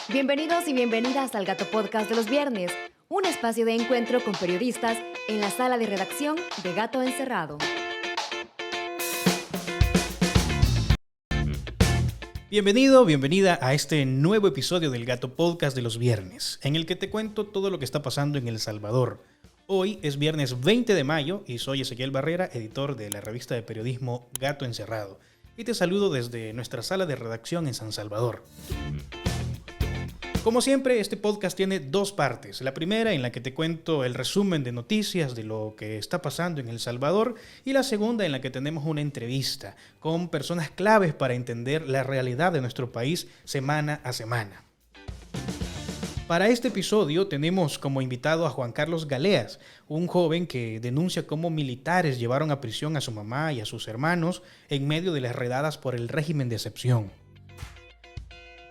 Bienvenidos y bienvenidas al Gato Podcast de los viernes, un espacio de encuentro con periodistas en la sala de redacción de Gato Encerrado. Bienvenido, bienvenida a este nuevo episodio del Gato Podcast de los viernes, en el que te cuento todo lo que está pasando en El Salvador. Hoy es viernes 20 de mayo y soy Ezequiel Barrera, editor de la revista de periodismo Gato Encerrado. Y te saludo desde nuestra sala de redacción en San Salvador. Como siempre, este podcast tiene dos partes. La primera en la que te cuento el resumen de noticias de lo que está pasando en El Salvador y la segunda en la que tenemos una entrevista con personas claves para entender la realidad de nuestro país semana a semana. Para este episodio tenemos como invitado a Juan Carlos Galeas, un joven que denuncia cómo militares llevaron a prisión a su mamá y a sus hermanos en medio de las redadas por el régimen de excepción.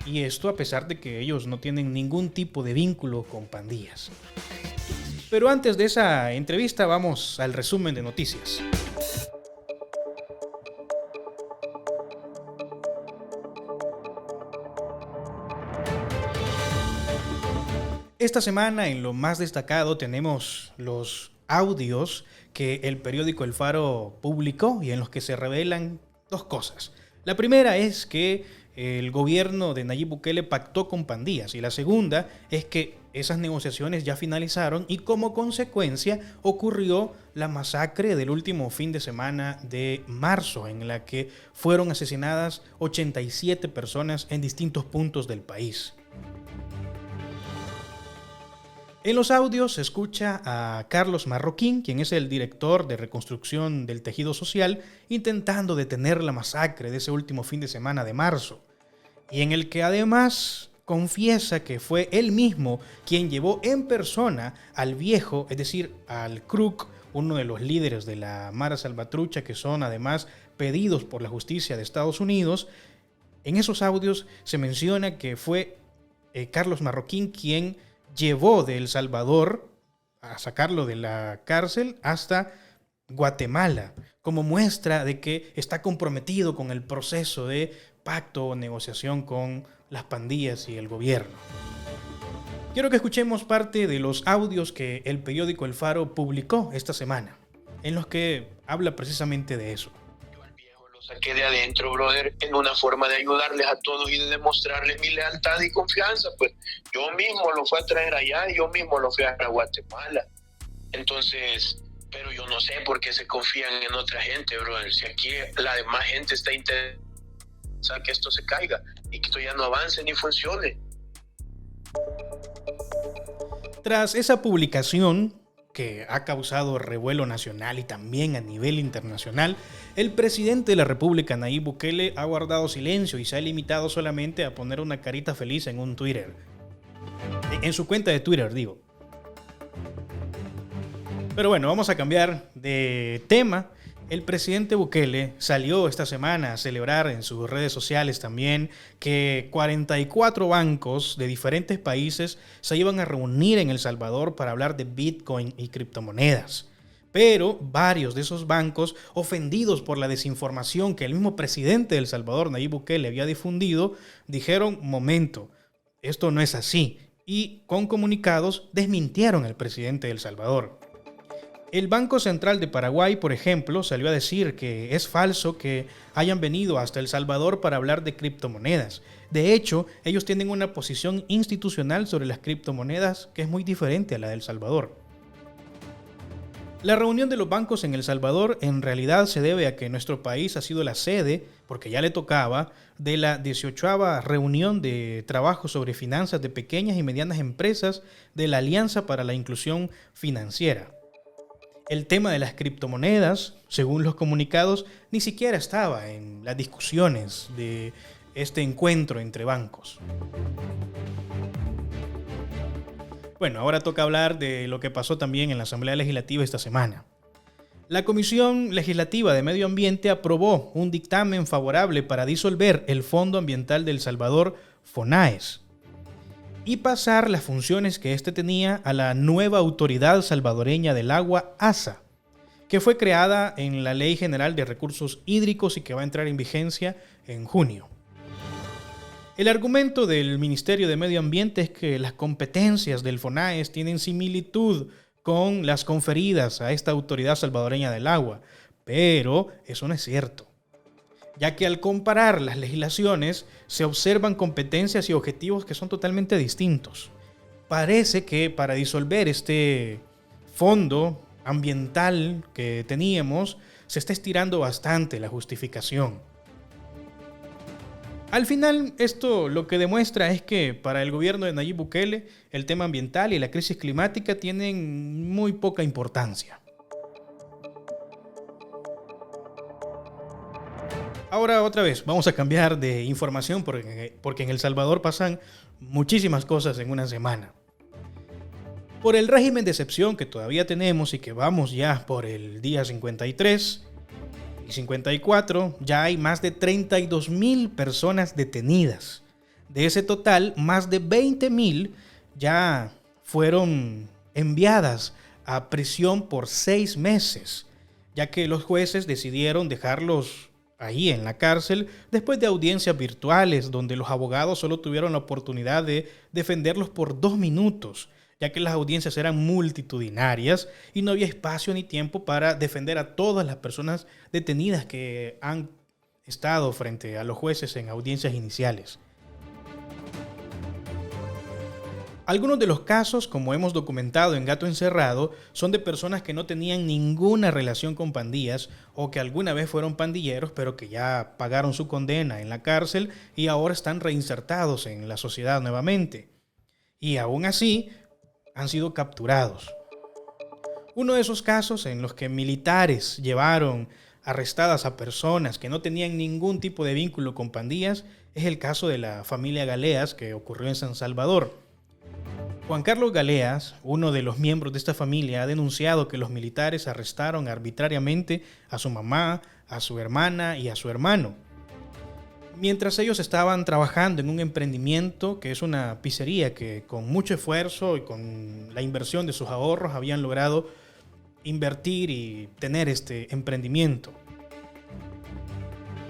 Y esto a pesar de que ellos no tienen ningún tipo de vínculo con pandillas. Pero antes de esa entrevista vamos al resumen de noticias. Esta semana en lo más destacado tenemos los audios que el periódico El Faro publicó y en los que se revelan dos cosas. La primera es que el gobierno de Nayib Bukele pactó con pandillas y la segunda es que esas negociaciones ya finalizaron y como consecuencia ocurrió la masacre del último fin de semana de marzo en la que fueron asesinadas 87 personas en distintos puntos del país. En los audios se escucha a Carlos Marroquín, quien es el director de reconstrucción del tejido social, intentando detener la masacre de ese último fin de semana de marzo, y en el que además confiesa que fue él mismo quien llevó en persona al viejo, es decir, al Kruk, uno de los líderes de la Mara Salvatrucha, que son además pedidos por la justicia de Estados Unidos. En esos audios se menciona que fue Carlos Marroquín quien llevó de El Salvador a sacarlo de la cárcel hasta Guatemala, como muestra de que está comprometido con el proceso de pacto o negociación con las pandillas y el gobierno. Quiero que escuchemos parte de los audios que el periódico El Faro publicó esta semana, en los que habla precisamente de eso. Saqué de adentro, brother, en una forma de ayudarles a todos y de demostrarles mi lealtad y confianza. Pues yo mismo lo fui a traer allá y yo mismo lo fui a Guatemala. Entonces, pero yo no sé por qué se confían en otra gente, brother. Si aquí la demás gente está interesada que esto se caiga y que esto ya no avance ni funcione. Tras esa publicación, que ha causado revuelo nacional y también a nivel internacional, el presidente de la República, Nayib Bukele, ha guardado silencio y se ha limitado solamente a poner una carita feliz en un Twitter. En su cuenta de Twitter, digo. Pero bueno, vamos a cambiar de tema. El presidente Bukele salió esta semana a celebrar en sus redes sociales también que 44 bancos de diferentes países se iban a reunir en El Salvador para hablar de Bitcoin y criptomonedas. Pero varios de esos bancos, ofendidos por la desinformación que el mismo presidente de El Salvador, Nayib Bukele, había difundido, dijeron: momento, esto no es así. Y con comunicados desmintieron al presidente de El Salvador. El Banco Central de Paraguay, por ejemplo, salió a decir que es falso que hayan venido hasta El Salvador para hablar de criptomonedas. De hecho, ellos tienen una posición institucional sobre las criptomonedas que es muy diferente a la de El Salvador. La reunión de los bancos en El Salvador en realidad se debe a que nuestro país ha sido la sede, porque ya le tocaba, de la 18ª reunión de trabajo sobre finanzas de pequeñas y medianas empresas de la Alianza para la Inclusión Financiera. El tema de las criptomonedas, según los comunicados, ni siquiera estaba en las discusiones de este encuentro entre bancos. Bueno, ahora toca hablar de lo que pasó también en la Asamblea Legislativa esta semana. La Comisión Legislativa de Medio Ambiente aprobó un dictamen favorable para disolver el Fondo Ambiental de El Salvador, FONAES, y pasar las funciones que éste tenía a la nueva Autoridad Salvadoreña del Agua, ASA, que fue creada en la Ley General de Recursos Hídricos y que va a entrar en vigencia en junio. El argumento del Ministerio de Medio Ambiente es que las competencias del FONAES tienen similitud con las conferidas a esta Autoridad Salvadoreña del Agua, pero eso no es cierto, ya que al comparar las legislaciones se observan competencias y objetivos que son totalmente distintos. Parece que para disolver este fondo ambiental que teníamos, se está estirando bastante la justificación. Al final, esto lo que demuestra es que para el gobierno de Nayib Bukele, el tema ambiental y la crisis climática tienen muy poca importancia. Ahora otra vez, vamos a cambiar de información porque en El Salvador pasan muchísimas cosas en una semana. Por el régimen de excepción que todavía tenemos y que vamos ya por el día 53 y 54, ya hay más de 32,000 personas detenidas. De ese total, más de 20,000 ya fueron enviadas a prisión por 6 meses, ya que los jueces decidieron dejarlos ahí en la cárcel después de audiencias virtuales donde los abogados solo tuvieron la oportunidad de defenderlos por 2 minutos, ya que las audiencias eran multitudinarias y no había espacio ni tiempo para defender a todas las personas detenidas que han estado frente a los jueces en audiencias iniciales. Algunos de los casos, como hemos documentado en Gato Encerrado, son de personas que no tenían ninguna relación con pandillas o que alguna vez fueron pandilleros, pero que ya pagaron su condena en la cárcel y ahora están reinsertados en la sociedad nuevamente. Y aún así, han sido capturados. Uno de esos casos en los que militares llevaron arrestadas a personas que no tenían ningún tipo de vínculo con pandillas es el caso de la familia Galeas que ocurrió en San Salvador. Juan Carlos Galeas, uno de los miembros de esta familia, ha denunciado que los militares arrestaron arbitrariamente a su mamá, a su hermana y a su hermano, mientras ellos estaban trabajando en un emprendimiento que es una pizzería que con mucho esfuerzo y con la inversión de sus ahorros habían logrado invertir y tener este emprendimiento.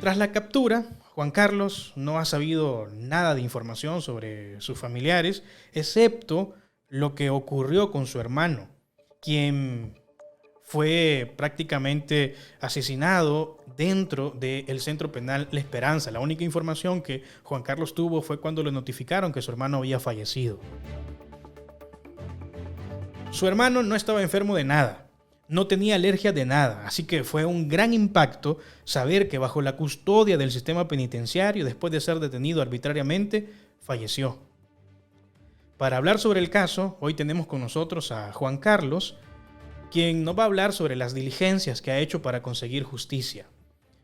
Tras la captura, Juan Carlos no ha sabido nada de información sobre sus familiares, excepto lo que ocurrió con su hermano, quien fue prácticamente asesinado dentro del centro penal La Esperanza. La única información que Juan Carlos tuvo fue cuando le notificaron que su hermano había fallecido. Su hermano no estaba enfermo de nada, no tenía alergia de nada, así que fue un gran impacto saber que bajo la custodia del sistema penitenciario, después de ser detenido arbitrariamente, falleció. Para hablar sobre el caso, hoy tenemos con nosotros a Juan Carlos, quien nos va a hablar sobre las diligencias que ha hecho para conseguir justicia.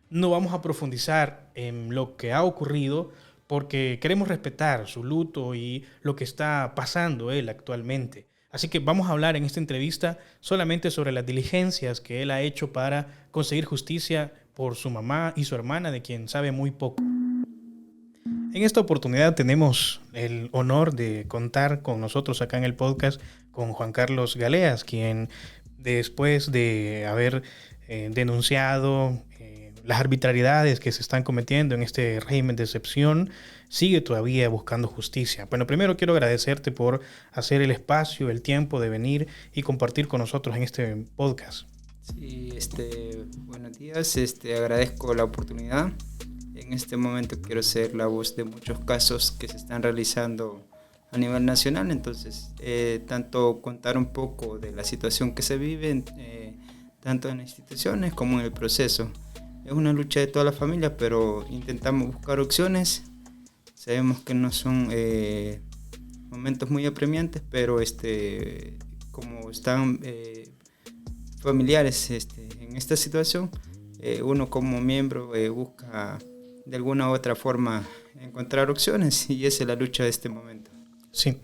No vamos a profundizar en lo que ha ocurrido porque queremos respetar su luto y lo que está pasando él actualmente. Así que vamos a hablar en esta entrevista solamente sobre las diligencias que él ha hecho para conseguir justicia por su mamá y su hermana, de quien sabe muy poco. En esta oportunidad tenemos el honor de contar con nosotros acá en el podcast con Juan Carlos Galeas, quien después de haber denunciado las arbitrariedades que se están cometiendo en este régimen de excepción, sigue todavía buscando justicia. Bueno, primero quiero agradecerte por hacer el espacio, el tiempo de venir y compartir con nosotros en este podcast. Sí, buenos días, agradezco la oportunidad. En este momento quiero ser la voz de muchos casos que se están realizando a nivel nacional, entonces tanto contar un poco de la situación que se vive, tanto en las instituciones como en el proceso. Es una lucha de toda la familia, pero intentamos buscar opciones. Sabemos que no son momentos muy apremiantes, pero como están familiares en esta situación, uno como miembro busca de alguna u otra forma encontrar opciones, y esa es la lucha de este momento. Sí,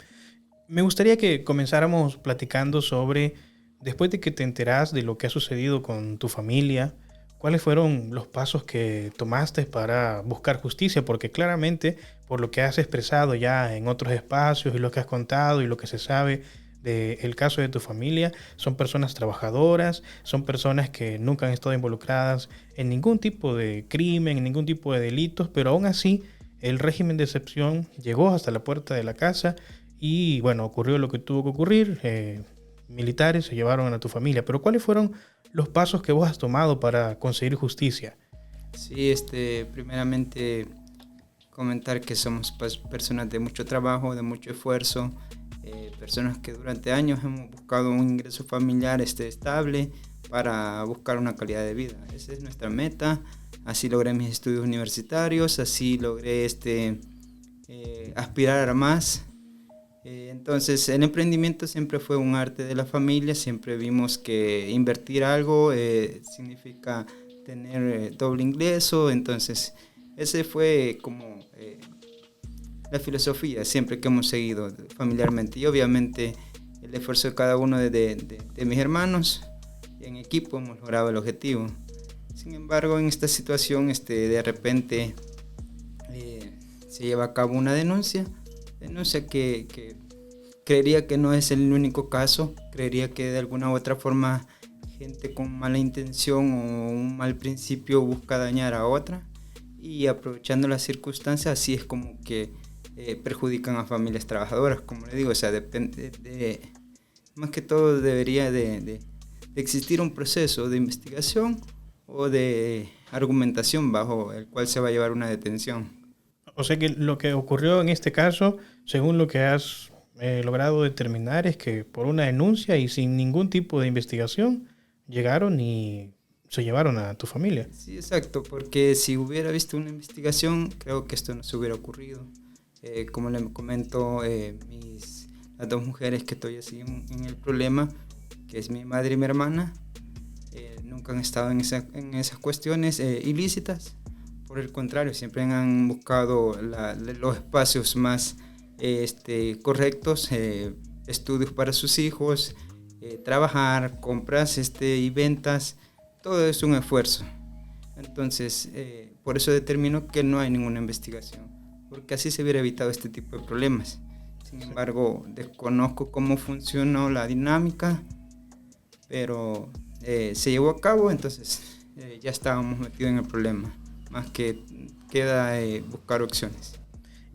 me gustaría que comenzáramos platicando sobre, después de que te enteras de lo que ha sucedido con tu familia, ¿cuáles fueron los pasos que tomaste para buscar justicia? Porque claramente, por lo que has expresado ya en otros espacios y lo que has contado y lo que se sabe del caso de tu familia, son personas trabajadoras, son personas que nunca han estado involucradas en ningún tipo de crimen, en ningún tipo de delitos, pero aún así el régimen de excepción llegó hasta la puerta de la casa y bueno, ocurrió lo que tuvo que ocurrir. Militares se llevaron a tu familia, pero ¿cuáles fueron los pasos que vos has tomado para conseguir justicia? Sí, primeramente comentar que somos personas de mucho trabajo, de mucho esfuerzo, personas que durante años hemos buscado un ingreso familiar estable para buscar una calidad de vida. Esa es nuestra meta. Así logré mis estudios universitarios, así logré aspirar a más. Entonces el emprendimiento siempre fue un arte de la familia, siempre vimos que invertir algo significa tener doble ingreso, entonces ese fue como la filosofía siempre que hemos seguido familiarmente, y obviamente el esfuerzo de cada uno de mis hermanos en equipo hemos logrado el objetivo. Sin embargo, en esta situación de repente se lleva a cabo una denuncia que creería que no es el único caso, creería que de alguna u otra forma gente con mala intención o un mal principio busca dañar a otra, y aprovechando las circunstancias así es como que perjudican a familias trabajadoras, como le digo. O sea, depende más que todo debería de existir un proceso de investigación o de argumentación bajo el cual se va a llevar una detención. O sea que lo que ocurrió en este caso, según lo que has logrado determinar, es que por una denuncia y sin ningún tipo de investigación llegaron y se llevaron a tu familia. Sí, exacto, porque si hubiera visto una investigación, creo que esto no se hubiera ocurrido. Como le comento, las dos mujeres que estoy así en el problema, que es mi madre y mi hermana, nunca han estado en esas cuestiones ilícitas. Por el contrario, siempre han buscado los espacios más correctos, estudios para sus hijos, trabajar, compras y ventas. Todo es un esfuerzo. Entonces, por eso determino que no hay ninguna investigación, porque así se hubiera evitado este tipo de problemas. Sin embargo, desconozco cómo funcionó la dinámica, pero se llevó a cabo, entonces ya estábamos metidos en el problema. Más que queda buscar opciones.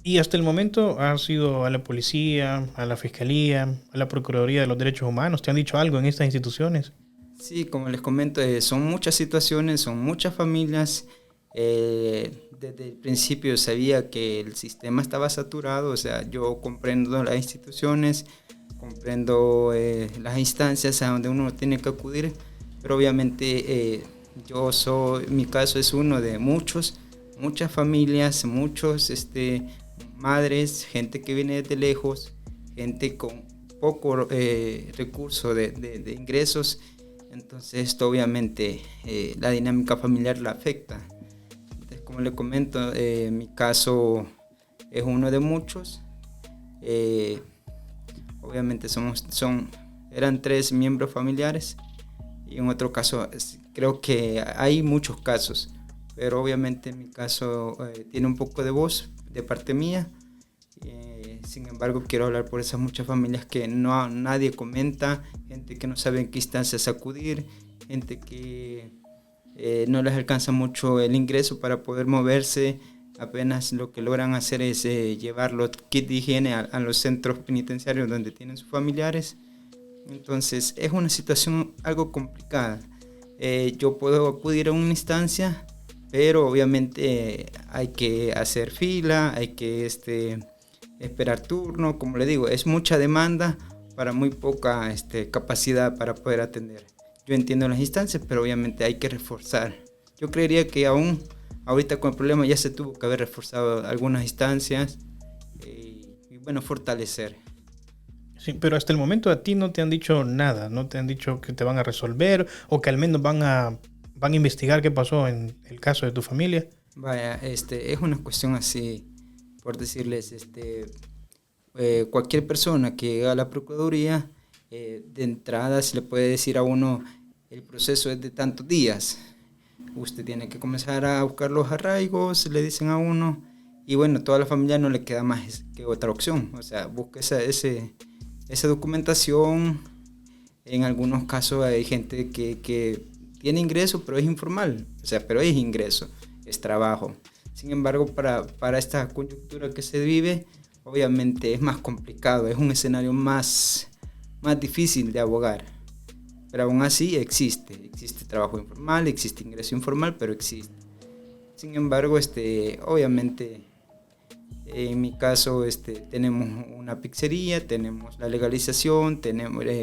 Y hasta el momento has ido a la policía, a la fiscalía, a la Procuraduría de los Derechos Humanos. ¿Te han dicho algo en estas instituciones? Sí, como les comento, son muchas situaciones, son muchas familias. Desde el principio sabía que el sistema estaba saturado, o sea, yo comprendo las instituciones, comprendo las instancias a donde uno tiene que acudir, pero obviamente mi caso es uno de muchas familias, muchos madres, gente que viene desde lejos, gente con poco recurso de ingresos. Entonces esto obviamente la dinámica familiar la afecta. Entonces, como le comento, mi caso es uno de muchos. Obviamente eran 3 miembros familiares, y en otro caso creo que hay muchos casos, pero obviamente mi caso tiene un poco de voz de parte mía. Sin embargo, quiero hablar por esas muchas familias que nadie comenta, gente que no sabe en qué instancias acudir, gente que no les alcanza mucho el ingreso para poder moverse. Apenas lo que logran hacer es llevar los kits de higiene a los centros penitenciarios donde tienen sus familiares. Entonces es una situación algo complicada. Yo puedo acudir a una instancia, pero obviamente hay que hacer fila, hay que esperar turno. Como le digo, es mucha demanda para muy poca capacidad para poder atender. Yo entiendo las instancias, pero obviamente hay que reforzar. Yo creería que aún ahorita con el problema ya se tuvo que haber reforzado algunas instancias y bueno, fortalecer. Sí, pero hasta el momento a ti no te han dicho nada, no te han dicho que te van a resolver o que al menos van a investigar qué pasó en el caso de tu familia. Vaya, es una cuestión así, por decirles, cualquier persona que llega a la Procuraduría, de entrada se le puede decir a uno, el proceso es de tantos días, usted tiene que comenzar a buscar los arraigos, le dicen a uno, y bueno, toda la familia no le queda más que otra opción, o sea, busca esa documentación. En algunos casos hay gente que tiene ingreso, pero es informal, o sea, pero es ingreso, es trabajo. Sin embargo, para esta coyuntura que se vive, obviamente es más complicado, es un escenario más difícil de abogar. Pero aún así existe trabajo informal, existe ingreso informal, pero existe. Sin embargo, obviamente, en mi caso, tenemos una pizzería, tenemos la legalización,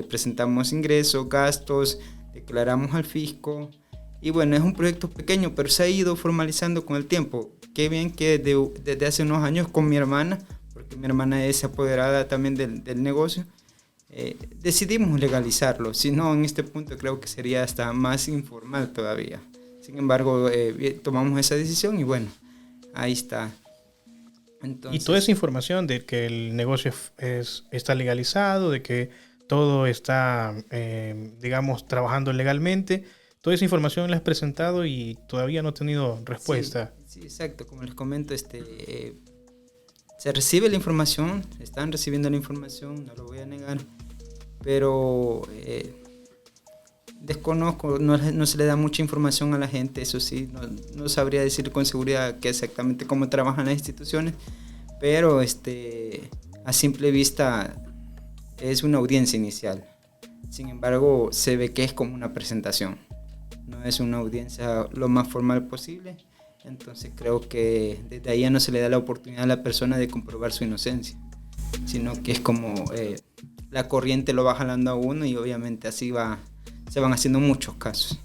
presentamos ingresos, gastos, declaramos al fisco. Y bueno, es un proyecto pequeño, pero se ha ido formalizando con el tiempo. Qué bien que desde hace unos años con mi hermana, porque mi hermana es apoderada también del negocio, decidimos legalizarlo. Si no, en este punto creo que sería hasta más informal todavía. Sin embargo, tomamos esa decisión y bueno, ahí está. Entonces, y toda esa información de que el negocio está legalizado, de que todo está, digamos, trabajando legalmente, toda esa información la has presentado y todavía no he tenido respuesta. Sí, exacto. Como les comento, se recibe la información, están recibiendo la información, no lo voy a negar, pero desconozco, no se le da mucha información a la gente, eso sí, no sabría decir con seguridad que exactamente cómo trabajan las instituciones, pero a simple vista es una audiencia inicial. Sin embargo, se ve que es como una presentación, no es una audiencia lo más formal posible. Entonces creo que desde ahí ya no se le da la oportunidad a la persona de comprobar su inocencia, sino que es como la corriente lo va jalando a uno y obviamente así se van haciendo muchos casos.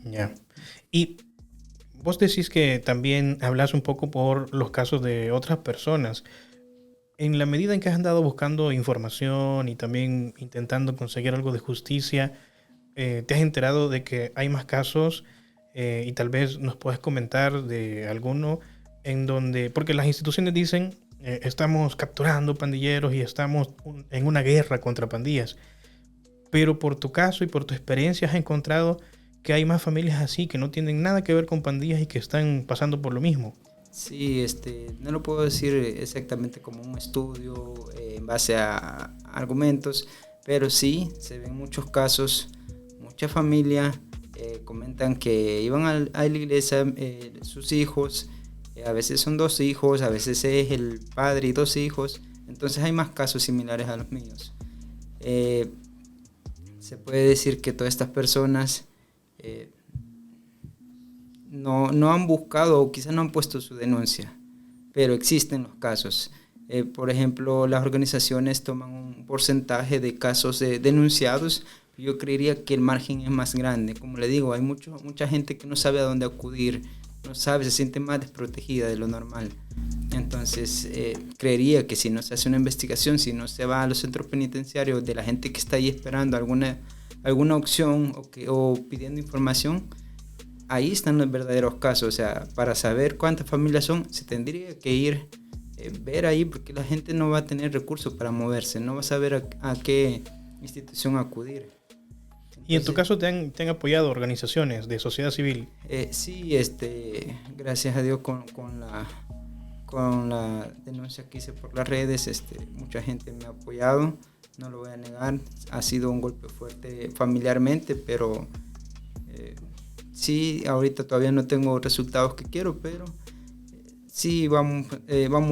Ya. Y vos decís que también hablas un poco por los casos de otras personas. En la medida en que has andado buscando información y también intentando conseguir algo de justicia, ¿te has enterado de que hay más casos? Y tal vez nos puedes comentar de alguno en donde, porque las instituciones dicen estamos capturando pandilleros y estamos en una guerra contra pandillas, pero por tu caso y por tu experiencia has encontrado que hay más familias así que no tienen nada que ver con pandillas y que están pasando por lo mismo. Sí, no lo puedo decir exactamente como un estudio en base a argumentos, pero sí se ven muchos casos, mucha familia. Comentan que iban a la iglesia sus hijos, a veces son 2 hijos, a veces es el padre y 2 hijos, entonces hay más casos similares a los míos. Se puede decir que todas estas personas no han buscado o quizás no han puesto su denuncia, pero existen los casos. Por ejemplo, las organizaciones toman un porcentaje de casos denunciados. Yo creería que el margen es más grande. Como le digo, hay mucha gente que no sabe a dónde acudir, no sabe, se siente más desprotegida de lo normal. Entonces, creería que si no se hace una investigación, si no se va a los centros penitenciarios de la gente que está ahí esperando alguna opción o pidiendo información, ahí están los verdaderos casos. O sea, para saber cuántas familias son, se tendría que ir, ver ahí, porque la gente no va a tener recursos para moverse, no va a saber a qué institución acudir. ¿Y en tu caso te han apoyado organizaciones de sociedad civil? Sí, gracias a Dios con la denuncia que hice por las redes, mucha gente me ha apoyado, no lo voy a negar, ha sido un golpe fuerte familiarmente, pero sí, ahorita todavía no tengo resultados que quiero, pero sí vamos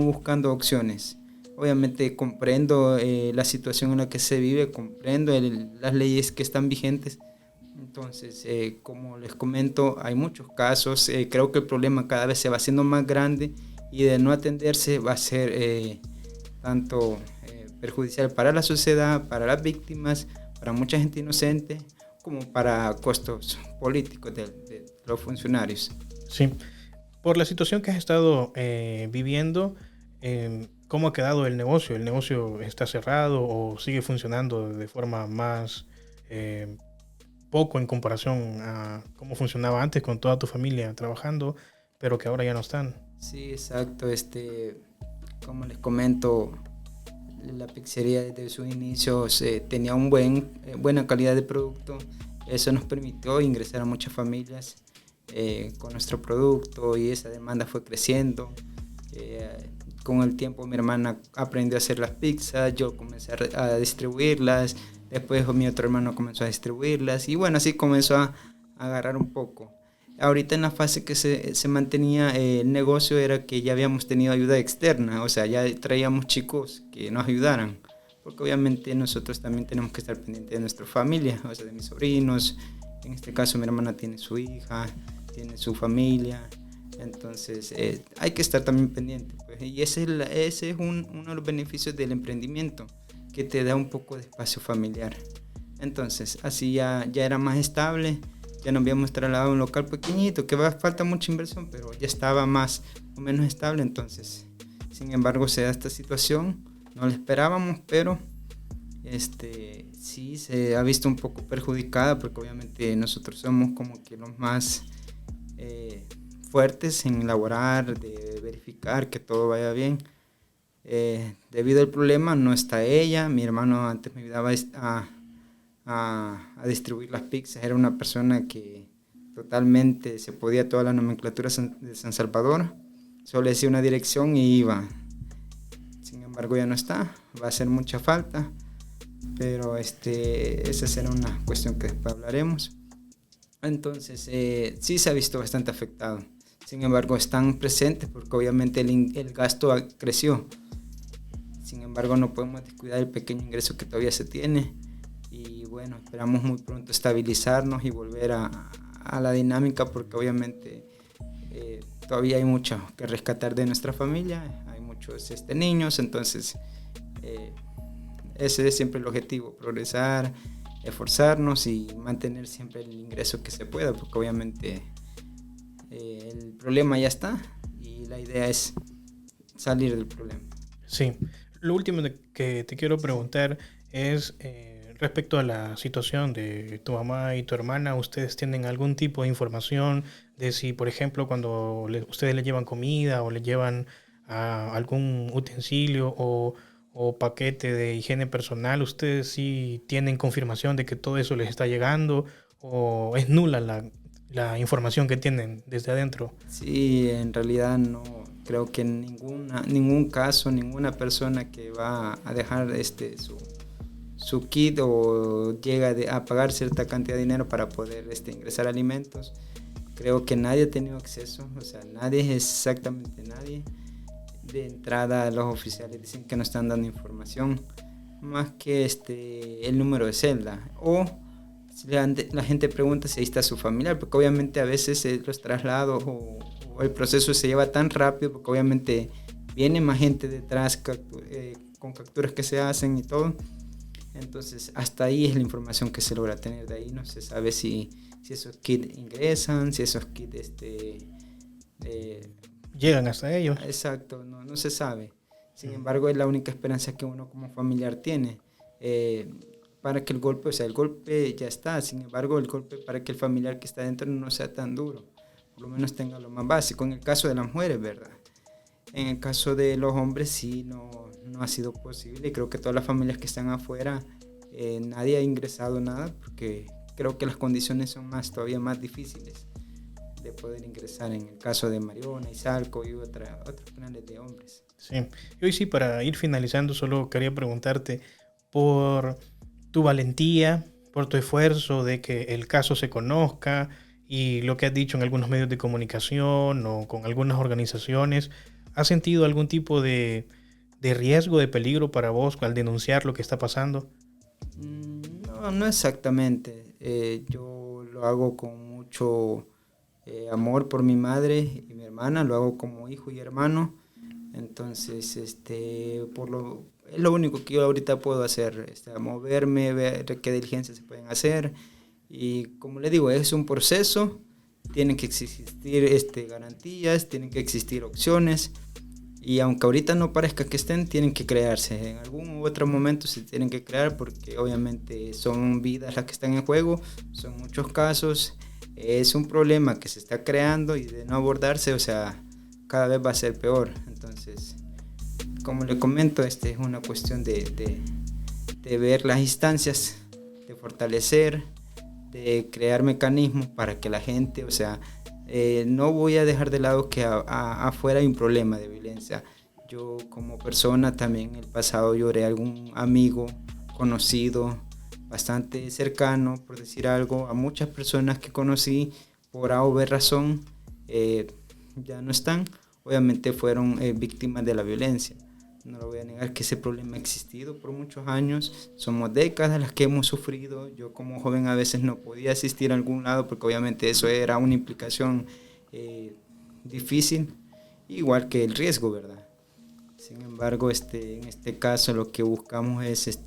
buscando opciones. Obviamente comprendo la situación en la que se vive, comprendo las leyes que están vigentes. Entonces, como les comento, hay muchos casos. Creo que el problema cada vez se va haciendo más grande y de no atenderse va a ser tanto perjudicial para la sociedad, para las víctimas, para mucha gente inocente, como para costos políticos de los funcionarios. Sí. Por la situación que has estado viviendo, ¿cómo ha quedado el negocio? ¿El negocio está cerrado o sigue funcionando de forma más poco en comparación a cómo funcionaba antes con toda tu familia trabajando, pero que ahora ya no están? Sí, exacto. Como les comento, la pizzería desde sus inicios tenía buena calidad de producto. Eso nos permitió ingresar a muchas familias con nuestro producto y esa demanda fue creciendo. Con el tiempo mi hermana aprendió a hacer las pizzas, yo comencé a distribuirlas, después mi otro hermano comenzó a distribuirlas y bueno, así comenzó a agarrar un poco. Ahorita en la fase que se mantenía el negocio era que ya habíamos tenido ayuda externa, o sea, ya traíamos chicos que nos ayudaran, porque obviamente nosotros también tenemos que estar pendientes de nuestra familia, o sea, de mis sobrinos. En este caso mi hermana tiene su hija, tiene su familia, entonces hay que estar también pendiente, pues. Y ese es uno de los beneficios del emprendimiento, que te da un poco de espacio familiar. Entonces así ya era más estable. Ya nos habíamos trasladado a un local pequeñito, que falta mucha inversión, pero ya estaba más o menos estable. Entonces, sin embargo, se da esta situación, no la esperábamos, pero sí se ha visto un poco perjudicada, porque obviamente nosotros somos como que los más fuertes en elaborar, de verificar que todo vaya bien. Debido al problema no está ella, mi hermano antes me ayudaba a distribuir las pizzas, era una persona que totalmente se podía toda la nomenclatura de San Salvador, solo le decía una dirección y iba. Sin embargo ya no está, va a hacer mucha falta, pero esa será una cuestión que después hablaremos. Entonces sí se ha visto bastante afectado, sin embargo están presentes porque obviamente el gasto creció. Sin embargo no podemos descuidar el pequeño ingreso que todavía se tiene. Y bueno, esperamos muy pronto estabilizarnos y volver a la dinámica, porque obviamente todavía hay mucho que rescatar de nuestra familia, hay muchos niños, entonces ese es siempre el objetivo, progresar, esforzarnos y mantener siempre el ingreso que se pueda, porque obviamente el problema ya está y la idea es salir del problema. Sí, lo último que te quiero preguntar es... respecto a la situación de tu mamá y tu hermana, ¿ustedes tienen algún tipo de información de si, por ejemplo, cuando ustedes le llevan comida o le llevan algún utensilio o paquete de higiene personal, ustedes sí tienen confirmación de que todo eso les está llegando, o es nula la información que tienen desde adentro? Sí, en realidad no creo que en ningún caso, ninguna persona que va a dejar su kit o llega a pagar cierta cantidad de dinero para poder ingresar alimentos, creo que nadie ha tenido acceso, o sea, nadie, exactamente nadie. De entrada los oficiales dicen que no están dando información más que el número de celda, o si la gente pregunta si ahí está su familiar, porque obviamente a veces los traslados o el proceso se lleva tan rápido, porque obviamente viene más gente detrás con capturas que se hacen y todo. Entonces hasta ahí es la información que se logra tener. De ahí no se sabe si esos kits ingresan, si esos kits llegan hasta ellos. Exacto, no se sabe. Sin embargo es la única esperanza que uno como familiar tiene, para que el golpe ya está. Sin embargo el golpe para que el familiar que está dentro no sea tan duro, por lo menos tenga lo más básico. En el caso de las mujeres, ¿verdad? En el caso de los hombres sí no ha sido posible. Creo que todas las familias que están afuera, nadie ha ingresado nada, porque creo que las condiciones son todavía más difíciles de poder ingresar en el caso de Mariona, Izalco y otros canales de hombres. Sí, y hoy sí, para ir finalizando, solo quería preguntarte por tu valentía, por tu esfuerzo de que el caso se conozca y lo que has dicho en algunos medios de comunicación o con algunas organizaciones. ¿Has sentido algún tipo de riesgo, de peligro para vos al denunciar lo que está pasando? No exactamente. Yo lo hago con mucho amor por mi madre y mi hermana, lo hago como hijo y hermano. Entonces, es lo único que yo ahorita puedo hacer, moverme, ver qué diligencias se pueden hacer. Y como le digo, es un proceso, tienen que existir garantías, tienen que existir opciones. Y aunque ahorita no parezca que tienen que crearse. En algún u otro momento se tienen que crear, porque obviamente son vidas las que están en juego, son muchos casos. Es un problema que se está creando y de no abordarse, o sea, cada vez va a ser peor. Entonces, como le comento, es una cuestión de ver las instancias, de fortalecer, de crear mecanismos para que la gente, o sea, no voy a dejar de lado que afuera hay un problema de violencia. Yo como persona también en el pasado lloré a algún amigo, conocido, bastante cercano, por decir algo, a muchas personas que conocí por A o B razón ya no están, obviamente fueron víctimas de la violencia. No lo voy a negar que ese problema ha existido por muchos años, somos décadas las que hemos sufrido. Yo como joven a veces no podía asistir a algún lado porque obviamente eso era una implicación difícil, igual que el riesgo, ¿verdad? Sin embargo, en este caso lo que buscamos es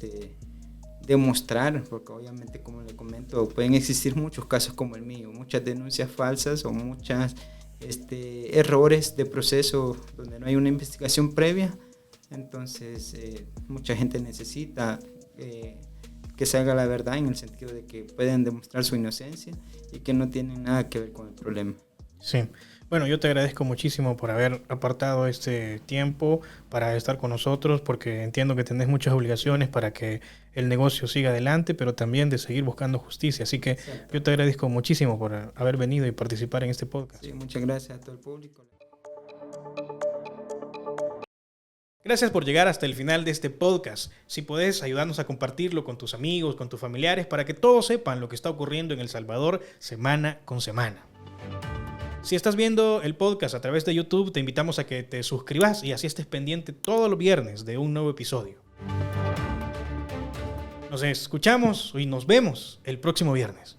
demostrar, porque obviamente, como le comento, pueden existir muchos casos como el mío, muchas denuncias falsas o muchos errores de proceso donde no hay una investigación previa. Entonces, mucha gente necesita que se haga la verdad, en el sentido de que pueden demostrar su inocencia y que no tienen nada que ver con el problema. Sí. Bueno, yo te agradezco muchísimo por haber apartado este tiempo para estar con nosotros, porque entiendo que tenés muchas obligaciones para que el negocio siga adelante, pero también de seguir buscando justicia. Así que exacto, yo te agradezco muchísimo por haber venido y participar en este podcast. Sí, muchas gracias a todo el público. Gracias por llegar hasta el final de este podcast. Si podés, ayudarnos a compartirlo con tus amigos, con tus familiares, para que todos sepan lo que está ocurriendo en El Salvador semana con semana. Si estás viendo el podcast a través de YouTube, te invitamos a que te suscribas y así estés pendiente todos los viernes de un nuevo episodio. Nos escuchamos y nos vemos el próximo viernes.